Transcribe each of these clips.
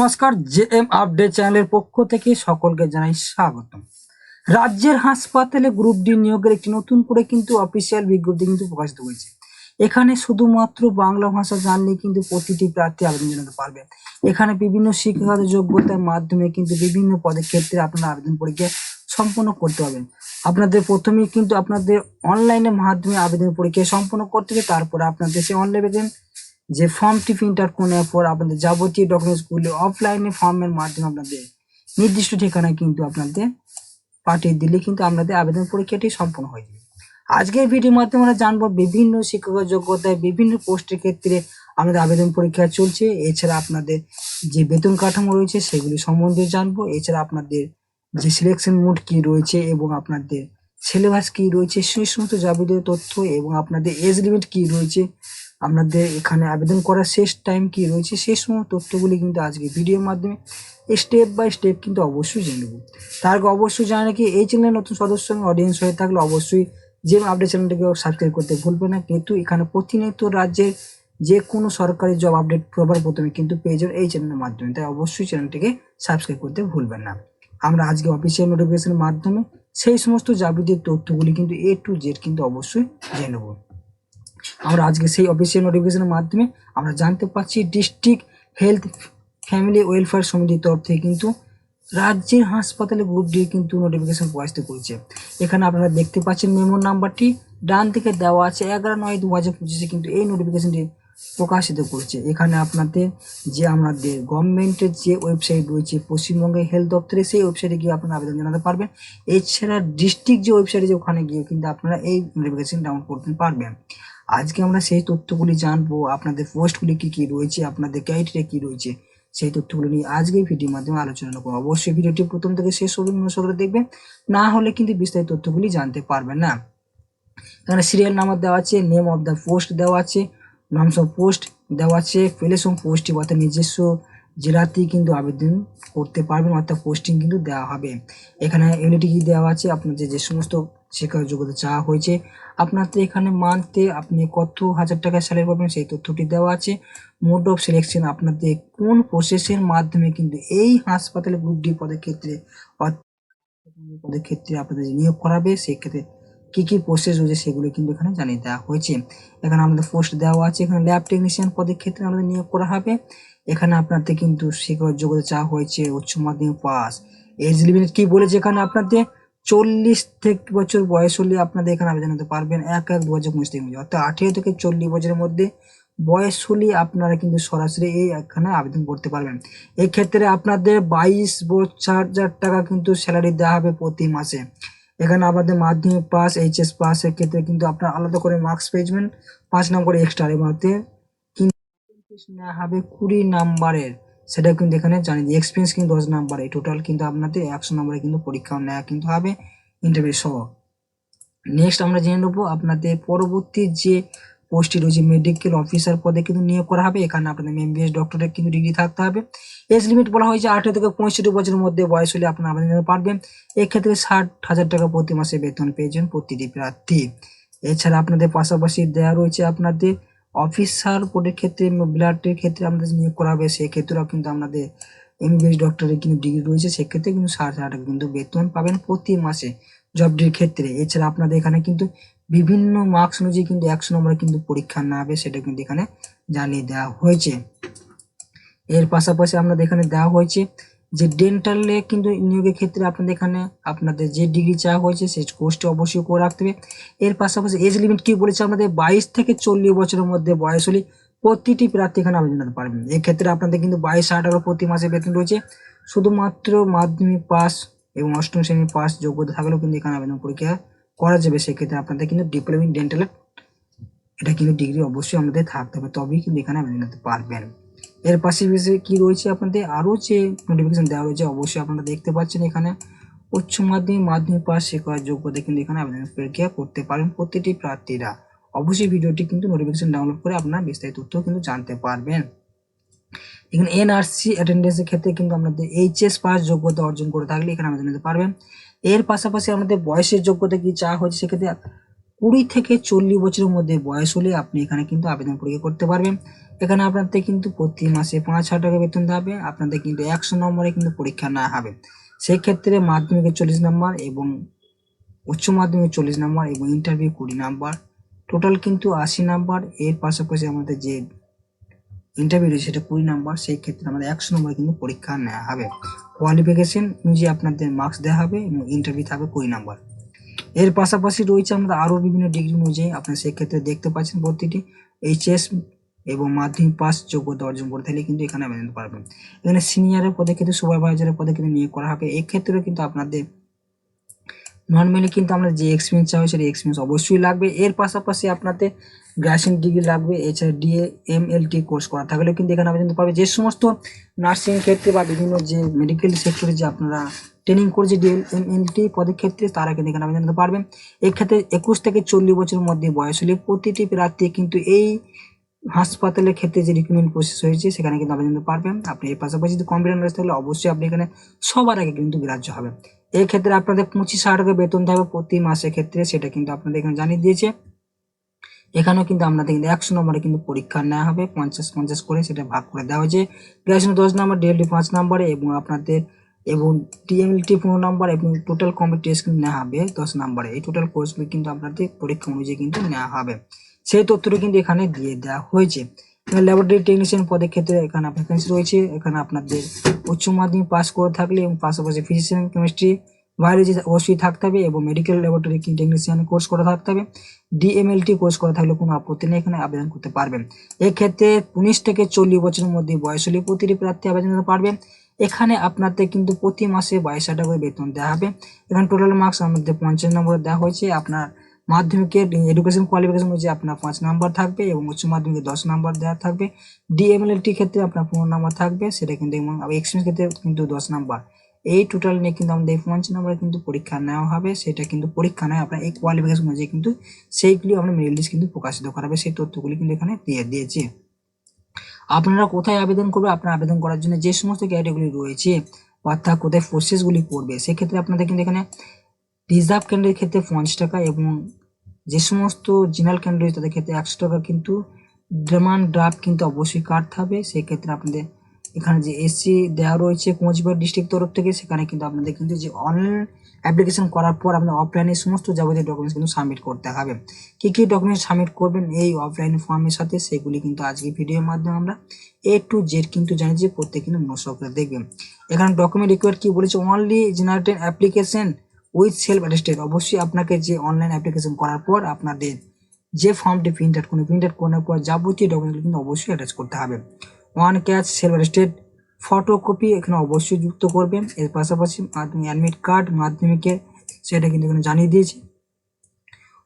নমস্কার, JM update চ্যানেলের পক্ষ থেকে সকলকে জানাই স্বাগতম। রাজ্যের হাসপাতালে গ্রুপ ডি নিয়োগের একটি নতুন করে কিন্তু অফিসিয়াল বিজ্ঞপ্তি কিন্তু প্রকাশিত হয়েছে। এখানে শুধুমাত্র বাংলা ভাষা জানলে কিন্তু প্রতিটি প্রার্থী আবেদন জানাতে পারবেন। এখানে বিভিন্ন শিক্ষাগত যোগ্যতার মাধ্যমে কিন্তু বিভিন্ন পদের ক্ষেত্রে আপনারা আবেদন পরীক্ষা সম্পন্ন করতে পারবেন। আপনাদের প্রথমেই কিন্তু আপনাদের অনলাইনের মাধ্যমে আবেদন পরীক্ষা সম্পন্ন করতে হবে। তারপরে আপনাদের সেই অনলাইন যে ফর্মটি প্রিন্ট আউট করে নেওয়ার পর আপনাদের যাবতীয় ডকুমেন্টসগুলো অফলাইনে ফর্মের মাধ্যমে আপনাদের নির্দিষ্ট ঠিকানায় কিন্তু আপনাদের পাঠিয়ে দিলে কিন্তু আপনাদের আবেদন পরীক্ষাটি সম্পন্ন হয়ে যাবে। আজকের ভিডিওর মাধ্যমে আমরা জানবো বিভিন্ন শিক্ষকের যোগ্যতায় বিভিন্ন পোস্টের ক্ষেত্রে আমাদের আবেদন পরীক্ষা চলছে। এছাড়া আপনাদের যে বেতন কাঠামো রয়েছে সেগুলি সম্বন্ধে জানবো। এছাড়া আপনাদের যে সিলেকশন মোড কি রয়েছে এবং আপনাদের সিলেবাস কি রয়েছে সেই সমস্ত যাবতীয় তথ্য এবং আপনাদের এজ লিমিট কি রয়েছে, আপনাদের এখানে আবেদন করার শেষ টাইম কি রয়েছে, সেই সমস্ত তথ্যগুলি কিন্তু আজকে ভিডিওর মাধ্যমে স্টেপ বাই স্টেপ কিন্তু অবশ্যই জেনে নেব। তার আগে অবশ্যই জানা নাকি এই চ্যানেলের নতুন সদস্য এবং অডিয়েন্স হয়ে থাকলে অবশ্যই যে আপডেট চ্যানেলটিকে সাবস্ক্রাইব করতে ভুলবে না। কিন্তু এখানে প্রতিনিয়ত রাজ্যের যে কোনো সরকারি জব আপডেট সবার প্রথমে কিন্তু পেয়ে যাবেন এই চ্যানেলের মাধ্যমে, তাই অবশ্যই চ্যানেলটিকে সাবস্ক্রাইব করতে ভুলবেন না। আমরা আজকে অফিসিয়াল নোটিফিকেশনের মাধ্যমে সেই সমস্ত যাবতীয় তথ্যগুলি কিন্তু A to Z কিন্তু অবশ্যই জেনে নেব। আমরা আজকে সেই অফিসিয়াল নোটিফিকেশনের মাধ্যমে আমরা জানতে পারছি ডিস্ট্রিক্ট হেলথ ফ্যামিলি ওয়েলফেয়ার সমিতির তরফ থেকে কিন্তু রাজ্যের হাসপাতালে গ্রুপ ডি কিন্তু নোটিফিকেশন প্রকাশিত করেছে। এখানে আপনারা দেখতে পাচ্ছেন মেমোর নাম্বারটি ডান দিকে দেওয়া আছে 11/9/2025 কিন্তু এই নোটিফিকেশনটি প্রকাশিত করেছে। এখানে আপনাদের যে আমাদের গভর্নমেন্টের যে ওয়েবসাইট রয়েছে পশ্চিমবঙ্গের হেলথ দপ্তরে সেই ওয়েবসাইটে গিয়ে আপনারা আবেদন জানাতে পারবেন। এছাড়া ডিস্ট্রিক্ট যে ওয়েবসাইটে যে ওখানে গিয়ে কিন্তু আপনারা এই নোটিফিকেশন ডাউনলোড করতে পারবেন। আজকে আমরা সেই তথ্যগুলি জানবো, আপনাদের পোস্টগুলি কি কি রয়েছে, আপনাদের ক্রাইটেরিয়া কি রয়েছে, সেই তথ্যগুলো নিয়ে আজকে এই ভিডিওর মাধ্যমে আলোচনা করবো। অবশ্যই ভিডিওটি প্রথম থেকে শেষ পর্যন্ত দেখবেন, না হলে কিন্তু বিস্তারিত তথ্যগুলি জানতে পারবেন না। এখানে সিরিয়াল নাম্বার দেওয়া আছে, নেম অফ দ্য পোস্ট দেওয়া আছে, নামস অফ পোস্ট দেওয়া আছে, প্লেস অফ পোস্টিং অর্থাৎ নিজস্ব জেলাতেই কিন্তু আবেদন করতে পারবেন অর্থাৎ পোস্টিং কিন্তু দেওয়া হবে। এখানে এলিজিবিলিটি কি দেওয়া আছে, আপনাদের যে সমস্ত শিক্ষার যোগ্যতা চাওয়া হয়েছে, আপনাদের এখানে মান্থে আপনি কত হাজার টাকা স্যালারি পাবেন সেই তথ্যটি দেওয়া আছে। মোড অফ সিলেকশন আপনাদের কোন প্রসেসের মাধ্যমে কিন্তু এই হাসপাতালে গ্রুপ ডি পদের ক্ষেত্রে আপনাদের নিয়োগ করাবে, সেক্ষেত্রে কি কি প্রসেস রয়েছে সেগুলো কিন্তু এখানে জানিয়ে দেওয়া হয়েছে। এখানে আমাদের পোস্ট দেওয়া আছে, এখানে ল্যাব টেকনিশিয়ান পদের ক্ষেত্রে আমাদের নিয়োগ করা হবে। এখানে আপনাদের কিন্তু শিক্ষাগত যোগ্যতা চাওয়া হয়েছে উচ্চ মাধ্যমিক পাস। এজ লিমিট কি বলেছে, এখানে আপনাদের 40 থেকে বছর বয়স হলে আপনাদের এখানে আবেদন করতে পারবেন 1/1/2025 থেকে, অর্থাৎ 18 থেকে 40 বছরের মধ্যে বয়স হলে আপনারা কিন্তু সরাসরি এই এখানে আবেদন করতে পারবেন। এই ক্ষেত্রে আপনাদের 22,000 টাকা কিন্তু স্যালারি দেওয়া হবে প্রতি মাসে। এখানে আপনাদের মাধ্যমিক পাস HS পাসের ক্ষেত্রে কিন্তু আপনারা আলাদা করে মার্কস পেয়ে যাবেন 5 নম্বর এক্সট্রা, এবং নেওয়া হবে 20 নাম্বারের, সেটা কিন্তু এখানে জানিয়ে দিই। এক্সপিরিয়েন্স কিন্তু 10 নাম্বার, এই টোটাল কিন্তু আপনাদের 100 নম্বরে কিন্তু পরীক্ষা নেওয়া কিন্তু হবে ইন্টারভিউ সহ। নেক্সট আমরা জেনে নেবো আপনাদের পরবর্তী যে পোস্টটি রয়েছে মেডিকেল অফিসার পদে কিন্তু নিয়োগ করা হবে। এখানে আপনাদের MBBS ডক্টরেট কিন্তু ডিগ্রি থাকতে হবে। এজ লিমিট বলা হয়েছে 18 থেকে 65 বছরের মধ্যে বয়স হলে আপনারা আবেদন করতে পারবেন। এক্ষেত্রে 60,000 টাকা প্রতি মাসে বেতন পেয়েছেন প্রতিটি প্রার্থী। এছাড়া আপনাদের পাশাপাশি দেওয়া রয়েছে আপনাদের অফিসার পদের ক্ষেত্রে ব্লাডের ক্ষেত্রে আমাদের নিয়োগ করা হবে, সেক্ষেত্রেও কিন্তু আপনাদের MBBS ডক্টরের কিন্তু ডিগ্রি রয়েছে, সেক্ষেত্রে কিন্তু 60,000 টাকা কিন্তু বেতন পাবেন প্রতি মাসে জবটির ক্ষেত্রে। এছাড়া আপনাদের এখানে কিন্তু বিভিন্ন মার্কস অনুযায়ী কিন্তু 100 নম্বরে কিন্তু পরীক্ষা না হবে, সেটা কিন্তু এখানে জানিয়ে দেওয়া হয়েছে। এর পাশাপাশি আপনাদের এখানে দেওয়া হয়েছে যে ডেন্টালে কিন্তু নিয়োগের ক্ষেত্রে আপনাদের এখানে আপনাদের যে ডিগ্রি চাওয়া হয়েছে সেই কোর্সটি অবশ্যই করে রাখতে হবে। এর পাশাপাশি এজ লিমিট কি বলেছে, আমাদের 22 থেকে 40 বছরের মধ্যে বয়স হলে প্রতিটি প্রার্থী এখানে আবেদন করতে পারবেন। এক্ষেত্রে আপনাদের কিন্তু 22,000 টাকা প্রতি মাসে বেতন রয়েছে। শুধুমাত্র মাধ্যমিক পাস এবং অষ্টম শ্রেণীর পাস যোগ্যতা থাকলেও কিন্তু এখানে আবেদন পরীক্ষা করা যাবে। সেক্ষেত্রে আপনাদের কিন্তু ডিপ্লোমা ইন ডেন্টাল এটা কিন্তু ডিগ্রি অবশ্যই আমাদের থাকতে হবে, তবেই কিন্তু এখানে আবেদন করতে পারবেন। এর পাশাপাশি কি রয়েছে আপনাদের আরও যে নোটিফিকেশন দেওয়া রয়েছে অবশ্যই আপনারা দেখতে পাচ্ছেন। এখানে উচ্চ মাধ্যমিক মাধ্যমিক পাস শিক্ষার যোগ্যতা কিন্তু এখানে আবেদন পরীক্ষা করতে পারেন প্রতিটি প্রার্থীরা। অবশ্যই ভিডিওটি কিন্তু নোটিফিকেশন ডাউনলোড করে আপনারা বিস্তারিত তথ্য কিন্তু জানতে পারবেন। এখানে NRC অ্যাটেন্ডেন্সের ক্ষেত্রে কিন্তু আপনাদের HS পাস যোগ্যতা অর্জন করে থাকলে এখানে আবেদন করতে পারবেন। এর পাশাপাশি আমাদের বয়সের যোগ্যতা কি চাওয়া হয়েছে, সেক্ষেত্রে 20 থেকে 40 বছরের মধ্যে বয়স হলে আপনি এখানে কিন্তু আবেদন পরীক্ষা করতে পারবেন। এখানে আপনাদের কিন্তু প্রতি মাসে 5,000 টাকা বেতন দেওয়া হবে। আপনাদের কিন্তু 100 নম্বরে কিন্তু পরীক্ষা নেওয়া হবে। সেক্ষেত্রে মাধ্যমিকে 40 নম্বর এবং উচ্চ মাধ্যমিক 40 নম্বর এবং ইন্টারভিউ 20 নম্বর, টোটাল কিন্তু 80 নম্বর। এর পাশাপাশি আমাদের যে ইন্টারভিউ রয়েছে সেটা 20 নম্বর। সেই ক্ষেত্রে আমাদের 100 নম্বরে কিন্তু পরীক্ষা নেওয়া হবে। কোয়ালিফিকেশন অনুযায়ী আপনাদের মার্কস দেওয়া হবে এবং ইন্টারভিউ থাকবে 20 নম্বর। এর পাশাপাশি রয়েছে আমাদের আরও বিভিন্ন ডিগ্রি অনুযায়ী। আপনারা সেক্ষেত্রে দেখতে পাচ্ছেন প্রতিটি এইচএস এবং মাধ্যমিক পাস যোগ্যতা অর্জন করে থাকলে কিন্তু এখানে আবেদন পারবেন। এখানে সিনিয়রের পদে ক্ষেত্রে, সুপারভাইজারের পদে ক্ষেত্রে নিয়োগ করা হবে। এক্ষেত্রেও কিন্তু আপনাদের নর্মালি কিন্তু আমরা যে এক্সপিরিয়েন্স চাই সেই এক্সপিরিয়েন্স অবশ্যই লাগবে। এর পাশাপাশি আপনাদের গ্র্যাজুয়েশন ডিগ্রি লাগবে। এছাড়া DA-MLT কোর্স করা থাকলেও কিন্তু এখানে আবেদন পারবে। যে সমস্ত নার্সিং ক্ষেত্রে বা বিভিন্ন যে মেডিকেল সেক্টরে যে আপনারা ট্রেনিং করেছে DA-MLT পদের ক্ষেত্রে, তারা কিন্তু এখানে আবেদন করতে পারবেন। এক্ষেত্রে 21 থেকে 40 বছরের মধ্যে বয়স হলে প্রতিটি প্রার্থী কিন্তু এই হাসপাতালের ক্ষেত্রে যে রিক্রুটমেন্ট প্রসেস হয়েছে সেখানে কিন্তু আবেদন করতে পারবেন। আপনি এর পাশাপাশি যদি কম্পিউটার নলেজ থাকলে অবশ্যই আপনি এখানে সবার আগে কিন্তু গ্রাহ্য হবে। এই ক্ষেত্রে আপনাদের 25,000 টাকা বেতন দেওয়া হবে প্রতি মাসের ক্ষেত্রে, সেটা কিন্তু আপনাদের এখানে জানিয়ে দিয়েছে। এখানেও কিন্তু আপনাদের কিন্তু 100 নম্বরে কিন্তু পরীক্ষা নেওয়া হবে, 50-50 করে সেটা ভাগ করে দেওয়া হয়েছে। গ্র্যাজুয়েশন 10 নম্বর, DLD 5 নম্বরে এবং আপনাদের DMLT 15 নম্বর এবং টোটাল কমপ্লিট টেস্ট কিন্তু নেওয়া হবে 10 নম্বরে। এই টোটাল কোর্সগুলি কিন্তু আপনাদের পরীক্ষা অনুযায়ী কিন্তু নেওয়া হবে। সেই তথ্যটি কিন্তু এখানে দিয়ে দেওয়া হয়েছে। ল্যাবরেটরি টেকনিশিয়ান পদের ক্ষেত্রে এখানে ভ্যাকেন্সি রয়েছে। এখানে আপনাদের উচ্চ মাধ্যমিক পাস করে থাকলে এবং পাশাপাশি ফিজিশিয়ান, কেমিস্ট্রি, বায়োলজি অবশ্যই থাকতে হবে এবং মেডিকেল ল্যাবরেটরি টেকনিশিয়ান কোর্স করা থাকতে হবে। DMLT কোর্স করা থাকলে কোনো আপত্তি নেই, এখানে আবেদন করতে পারবেন। এক্ষেত্রে 19 থেকে 40 বছরের মধ্যে বয়স হলে প্রতিটি প্রার্থী আবেদন করতে পারবেন। এখানে আপনাদের কিন্তু প্রতি মাসে 22,000 টাকা করে বেতন দেওয়া হবে। এখানে টোটাল মার্কস আমাদের 50 নম্বর দেওয়া হয়েছে। আপনার মাধ্যমিকের এডুকেশন কোয়ালিফিকেশন অনুযায়ী আপনার 5 নম্বর থাকবে এবং উচ্চ মাধ্যমিকে 10 নম্বর দেওয়া থাকবে। DMLT ক্ষেত্রে আপনার 15 নম্বর থাকবে, সেটা কিন্তু এবং এক্সপিরিয়েন্স ক্ষেত্রে কিন্তু 10 নম্বর। এই টোটাল নিয়ে কিন্তু আমাদের 50 নম্বরে কিন্তু পরীক্ষা নেওয়া হবে। সেটা কিন্তু পরীক্ষা নয়, আপনার এই কোয়ালিফিকেশন অনুযায়ী কিন্তু সেইগুলি আমরা মেরিট লিস্ট কিন্তু প্রকাশিত করাবে। সেই তথ্যগুলি কিন্তু এখানে দিয়ে দিয়েছি। আপনারা কোথায় আবেদন করবে, আপনারা আবেদন করার জন্য যে সমস্ত ক্যাটাগরি রয়েছে অর্থাৎ কোথায় প্রসেসগুলি করবে, সেক্ষেত্রে আপনাদের কিন্তু এখানে রিজার্ভ ক্যান্ডিডেটের ক্ষেত্রে 50 টাকা এবং যে সমস্ত জেনারেল ক্যান্ডিডেট তাদের ক্ষেত্রে 100 টাকা কিন্তু ডিমান্ড ড্রাফট কিন্তু অবশ্যই কাটতে হবে। সেক্ষেত্রে আপনাদের এখানে যে এসসি দেওয়া রয়েছে কোচবিহার ডিস্ট্রিক্ট তরফ থেকে, সেখানে কিন্তু আপনাদের কিন্তু যে অনলাইন অ্যাপ্লিকেশন করার পর আপনার অফলাইনে সমস্ত যাবতীয় ডকুমেন্টস কিন্তু সাবমিট করতে হবে। কী কী ডকুমেন্টস সাবমিট করবেন এই অফলাইন ফর্মের সাথে, সেগুলি কিন্তু আজকে ভিডিওর মাধ্যমে আমরা A to Z কিন্তু জানি যে প্রত্যেক কিন্তু মনোযোগ করে দেখবেন। এখানে ডকুমেন্ট রিকোয়ার্ড কি বলেছে, only generated application with self attested. অবশ্যই আপনাকে যে অনলাইন অ্যাপ্লিকেশন করার পর আপনাদের যে ফর্মটি প্রিন্ট আউট করার পর যাবতীয় ডকুমেন্টগুলো কিন্তু অবশ্যই অ্যাটাচ করতে হবে। One catch self attested photocopy এখানে অবশ্যই যুক্ত করবেন। এর পাশাপাশি অ্যাডমিট কার্ড মাধ্যমিকের সেটা কিন্তু এখানে জানিয়ে দিয়েছি।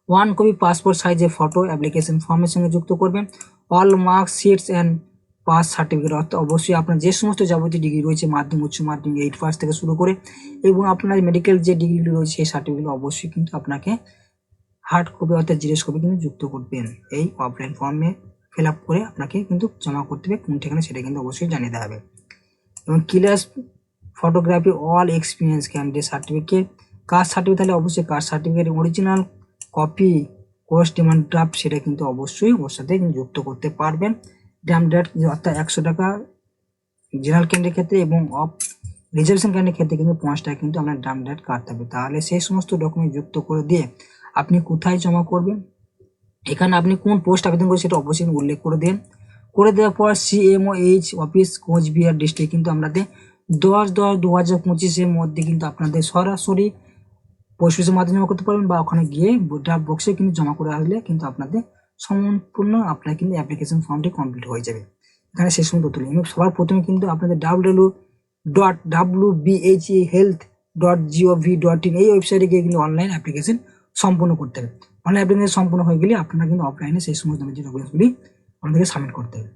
1 কপি পাসপোর্ট সাইজের ফটো অ্যাপ্লিকেশন ফর্মের সঙ্গে যুক্ত করবেন। All marks shits and pass certificate, অর্থাৎ অবশ্যই আপনার যে সমস্ত যাবতীয় ডিগ্রি রয়েছে মাধ্যমিক, উচ্চ মাধ্যমিক, 8 পাস থেকে শুরু করে এবং আপনার মেডিকেল যে ডিগ্রিগুলি রয়েছে সেই সার্টিফিকেট অবশ্যই কিন্তু আপনাকে হার্ড কপি অর্থাৎ জিরক্স কপি কিন্তু যুক্ত করবেন। এই অফলাইন ফর্মে ফিল আপ করে আপনাকে কিন্তু জমা করতে হবে কোন ঠিকানা সেটা কিন্তু অবশ্যই জানিয়ে দেওয়া হবে। এবং clear photography all experience candidate certificate, caste certificate থাকলে অবশ্যই caste certificate, original copy course demand draft সেটা কিন্তু অবশ্যই ওর সাথে যুক্ত করতে পারবেন। ড্যাম ডেট অর্থাৎ 100 টাকা জেনারেল ক্যান্ডিডেট ক্ষেত্রে এবং অফ রিজার্ভেশন ক্যান্ডিডেট ক্ষেত্রে কিন্তু 5 টাকা কিন্তু আপনার ড্যাম ডেট কাটতে হবে। তাহলে সেই সমস্ত ডকুমেন্ট যুক্ত করে দিয়ে আপনি কোথায় জমা করবেন, এখানে আপনি কোন পোস্ট আবেদন করবেন সেটা অবশ্যই উল্লেখ করে দেন। করে দেওয়ার পর CMOH অফিস কোচবিহার ডিস্ট্রিক্ট কিন্তু আপনাদের 10/10/2025 মধ্যে কিন্তু আপনাদের সরাসরি পোস্ট অফিসের মাধ্যমে জমা করতে পারবেন বা ওখানে গিয়ে ড্রাফট বক্সে কিন্তু জমা করে আসলে কিন্তু আপনাদের সম্পূর্ণ আপনার কিন্তু অ্যাপ্লিকেশন ফর্মটি কমপ্লিট হয়ে যাবে। এখানে সেই সময় তথ্য এবং সবার প্রথমে কিন্তু আপনাদের www.wbhealth.gov.in এই ওয়েবসাইটে গিয়ে কিন্তু অনলাইন অ্যাপ্লিকেশন সম্পূর্ণ করতে হবে। অনলাইন অ্যাপ্লিকেশন সম্পূর্ণ হয়ে গেলে আপনারা কিন্তু অফলাইনে সেই সমস্ত ডকুমেন্টসগুলি আপনাদেরকে সাবমিট করতে হবে।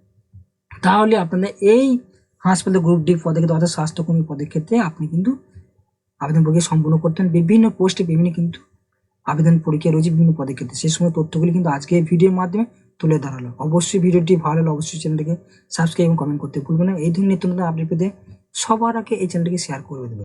তাহলে আপনাদের এই হাসপাতাল গ্রুপ ডি পদে ক্ষেত্রে অর্থাৎ স্বাস্থ্যকর্মী পদের ক্ষেত্রে আপনি কিন্তু আবেদন প্রক্রিয়া সম্পূর্ণ করতেন। বিভিন্ন পোস্টে বিভিন্ন কিন্তু আবেদন প্রক্রিয়া রয়েছে বিভিন্ন পদের ক্ষেত্রে, সেই সময় তথ্যগুলি কিন্তু আজকে ভিডিওর মাধ্যমে তুলে ধরালো। অবশ্যই ভিডিওটি ভালো হলে অবশ্যই চ্যানেলটিকে সাবস্ক্রাইব এবং কমেন্ট করতে ভুলবেন না। এই ধরনের নিত্য নতুন আপডেট পেতে সবার আগে এই চ্যানেলটিকে শেয়ার করে দেবেন।